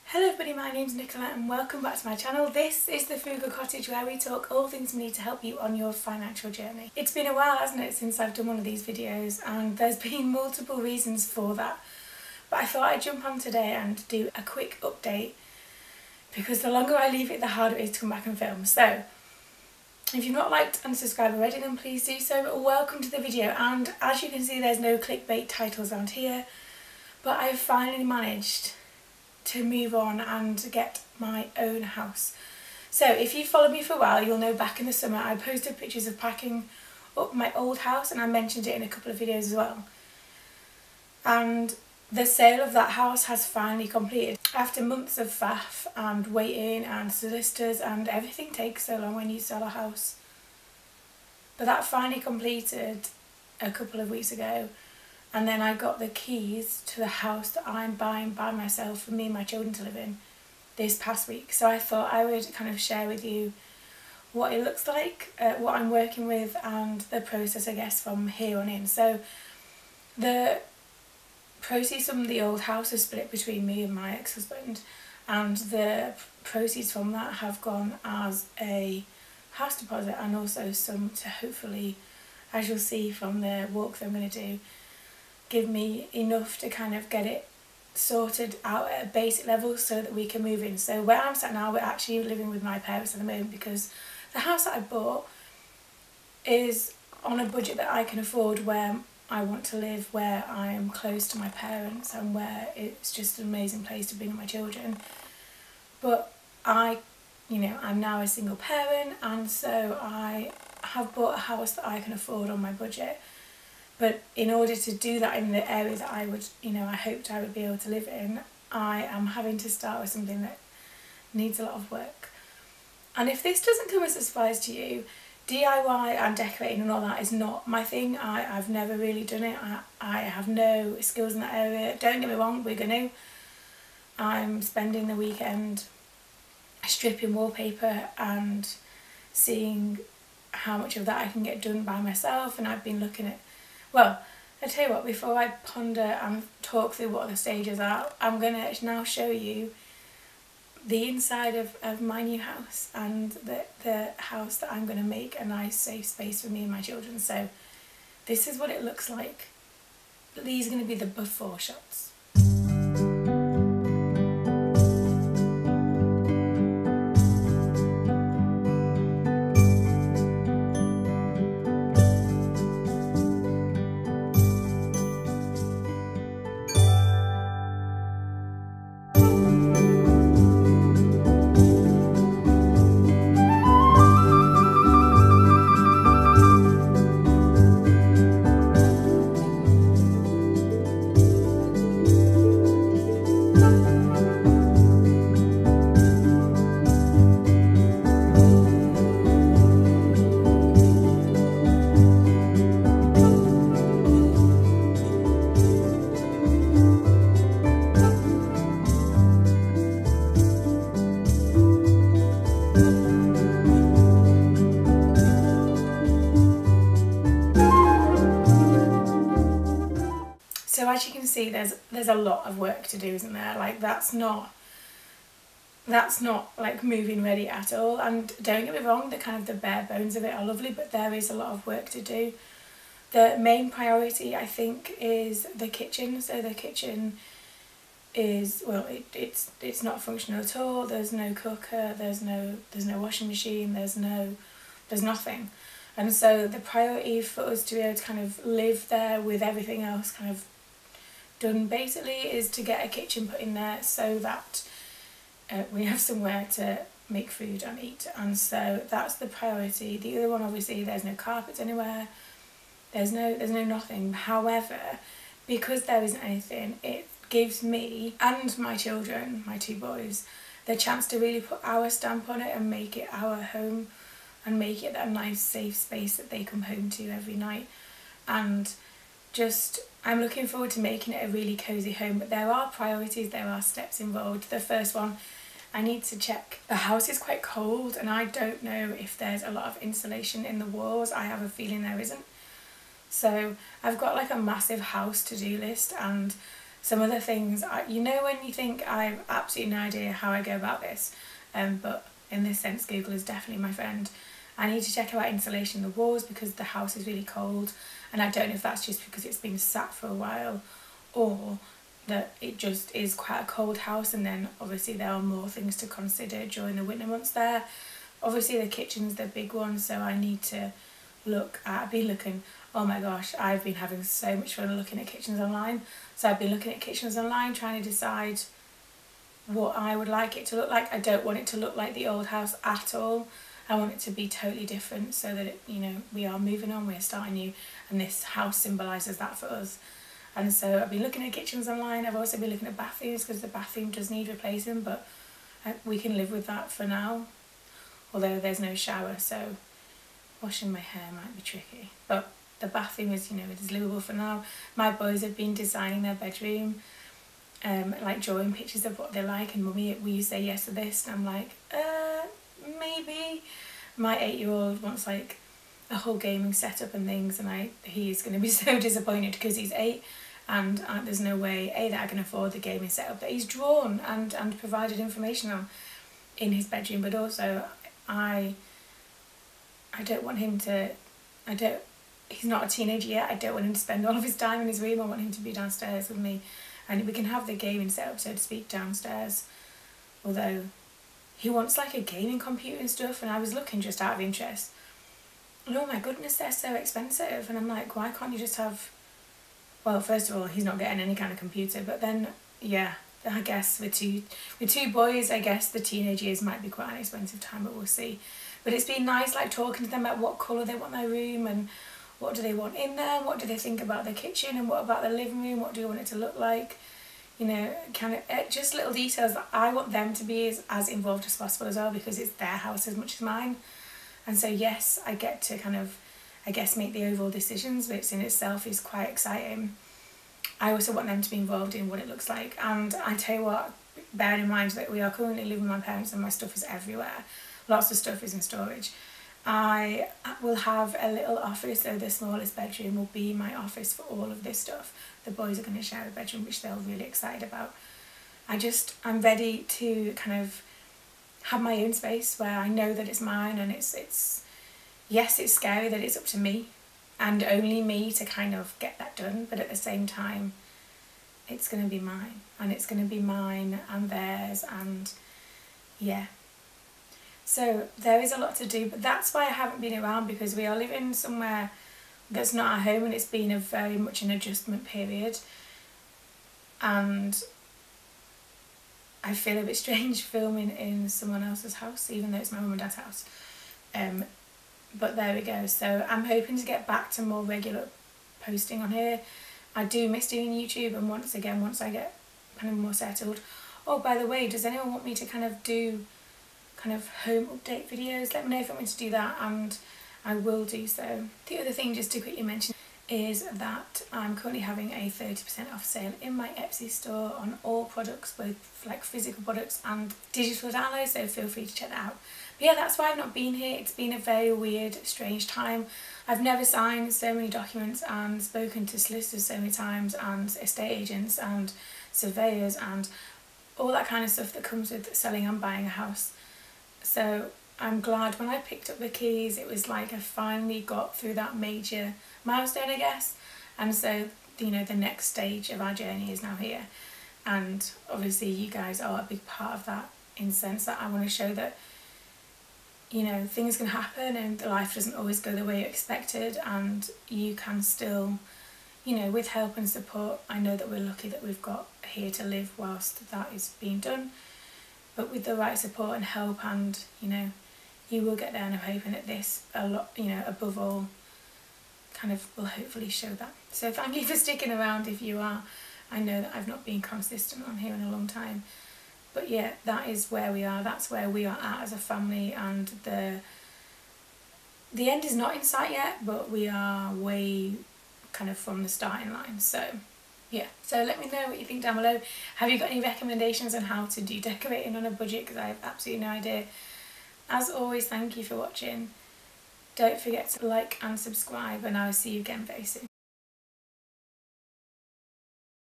Hello everybody, my name's Nicola and welcome back to my channel. This is the Frugal Cottage, where we talk all things money to help you on your financial journey. It's been a while, hasn't it, since I've done one of these videos, and there's been multiple reasons for that. But I thought I'd jump on today and do a quick update, because the longer I leave it, the harder it is to come back and film. So, if you've not liked and subscribed already, then please do so. But welcome to the video, and as you can see, there's no clickbait titles around here, but I've finally managed to move on and get my own house. So if you followed me for a while, you'll know back in the summer I posted pictures of packing up my old house, and I mentioned it in a couple of videos as well. And the sale of that house has finally completed. After months of faff and waiting and solicitors, and everything takes so long when you sell a house. But that finally completed a couple of weeks ago. And then I got the keys to the house that I'm buying by myself for me and my children to live in this past week. So I thought I would kind of share with you what it looks like, what I'm working with, and the process, I guess, from here on in. So the proceeds from the old house are split between me and my ex-husband, and the proceeds from that have gone as a house deposit, and also some to hopefully, as you'll see from the walk that I'm going to do, give me enough to kind of get it sorted out at a basic level so that we can move in. So where I'm sat now, we're actually living with my parents at the moment, because the house that I bought is on a budget that I can afford, where I want to live, where I'm close to my parents, and where it's just an amazing place to bring up my children. But I'm now a single parent, and so I have bought a house that I can afford on my budget. But in order to do that in the area that I would, I hoped I would be able to live in, I am having to start with something that needs a lot of work. And if this doesn't come as a surprise to you, DIY and decorating and all that is not my thing. I've never really done it. I have no skills in that area. Don't get me wrong, we're going to. I'm spending the weekend stripping wallpaper and seeing how much of that I can get done by myself, and I've been looking at, well, I tell you what, before I ponder and talk through what the stages are, I'm going to now show you the inside of my new house, and the house that I'm going to make a nice safe space for me and my children. So this is what it looks like. These are going to be the before shots. So as you can see, there's a lot of work to do, isn't there? Like that's not like moving ready at all. And don't get me wrong, the bare bones of it are lovely, but there is a lot of work to do. The main priority, I think, is the kitchen. So the kitchen is, well, it's not functional at all. There's no cooker, there's no washing machine, there's nothing. And so the priority for us to be able to kind of live there with everything else kind of done basically is to get a kitchen put in there, so that we have somewhere to make food and eat. And so that's the priority. The other one, obviously, there's no carpets anywhere, there's no nothing. However, because there isn't anything, it gives me and my children, my two boys, the chance to really put our stamp on it and make it our home, and make it that nice safe space that they come home to every night. And just, I'm looking forward to making it a really cosy home. But there are priorities, there are steps involved. The first one, I need to check. The house is quite cold, and I don't know if there's a lot of insulation in the walls. I have a feeling there isn't. So I've got like a massive house to-do list, and some other things. You know when you think I've absolutely no idea how I go about this, but in this sense Google is definitely my friend. I need to check about insulation in the walls because the house is really cold, and I don't know if that's just because it's been sat for a while or that it just is quite a cold house, and then obviously there are more things to consider during the winter months there. Obviously the kitchen's the big one, so I need to look at, I've been looking, oh my gosh, I've been having so much fun looking at kitchens online. So I've been looking at kitchens online trying to decide what I would like it to look like. I don't want it to look like the old house at all. I want it to be totally different so that it, you know, we are moving on, we're starting new, and this house symbolises that for us. And so I've been looking at kitchens online. I've also been looking at bathrooms because the bathroom does need replacing, but we can live with that for now. Although there's no shower, so washing my hair might be tricky. But the bathroom is, you know, it is livable for now. My boys have been designing their bedroom, like drawing pictures of what they like, and mummy, will you say yes to this? And I'm like, maybe. My 8-year-old wants like a whole gaming setup and things, and he's going to be so disappointed because he's 8 and there's no way that I can afford the gaming setup that he's drawn and provided information on in his bedroom. But also I don't want him to, he's not a teenager yet, I don't want him to spend all of his time in his room. I want him to be downstairs with me, and we can have the gaming setup, so to speak, downstairs. Although he wants like a gaming computer and stuff, and I was looking just out of interest, and oh my goodness, they're so expensive. And I'm like, why can't you just have, well, first of all, he's not getting any kind of computer, but then yeah, I guess with two boys, I guess the teenage years might be quite an expensive time, but we'll see. But it's been nice like talking to them about what colour they want their room, and what do they want in there, what do they think about the kitchen, and what about the living room, what do you want it to look like. You know, kind of just little details that I want them to be as involved as possible as well, because it's their house as much as mine. And so yes, I get to kind of, I guess, make the overall decisions, which in itself is quite exciting. I also want them to be involved in what it looks like. And I tell you what, bearing in mind that we are currently living with my parents and my stuff is everywhere, lots of stuff is in storage, I will have a little office, so the smallest bedroom will be my office for all of this stuff. The boys are going to share a bedroom, which they're really excited about. I'm ready to kind of have my own space where I know that it's mine, and it's yes, it's scary that it's up to me and only me to kind of get that done, but at the same time it's going to be mine, and it's going to be mine and theirs, and yeah. So there is a lot to do, but that's why I haven't been around, because we are living somewhere that's not our home, and it's been a very much an adjustment period, and I feel a bit strange filming in someone else's house, even though it's my mum and dad's house. But there we go. So I'm hoping to get back to more regular posting on here. I do miss doing YouTube, and once I get kind of more settled. Oh, by the way, does anyone want me to kind of do kind of home update videos? Let me know if you want me to do that, and I will do so. The other thing just to quickly mention is that I'm currently having a 30% off sale in my Etsy store on all products, both like physical products and digital downloads, so feel free to check that out. But yeah, that's why I've not been here. It's been a very weird, strange time. I've never signed so many documents and spoken to solicitors so many times, and estate agents and surveyors and all that kind of stuff that comes with selling and buying a house. So I'm glad when I picked up the keys, it was like I finally got through that major milestone, I guess. And so, you know, the next stage of our journey is now here. And obviously you guys are a big part of that, in the sense that I want to show that, you know, things can happen and life doesn't always go the way you expected, and you can still, you know, with help and support, I know that we're lucky that we've got here to live whilst that is being done. But with the right support and help, and, you know, you will get there, and I'm hoping that this, a lot, you know, above all, kind of will hopefully show that. So thank you for sticking around if you are. I know that I've not been consistent on here in a long time, but yeah, that is where we are. That's where we are at as a family, and the end is not in sight yet, but we are way kind of from the starting line. So yeah, so let me know what you think down below. Have you got any recommendations on how to do decorating on a budget, because I have absolutely no idea. As always, thank you for watching. Don't forget to like and subscribe, and I will see you again very soon.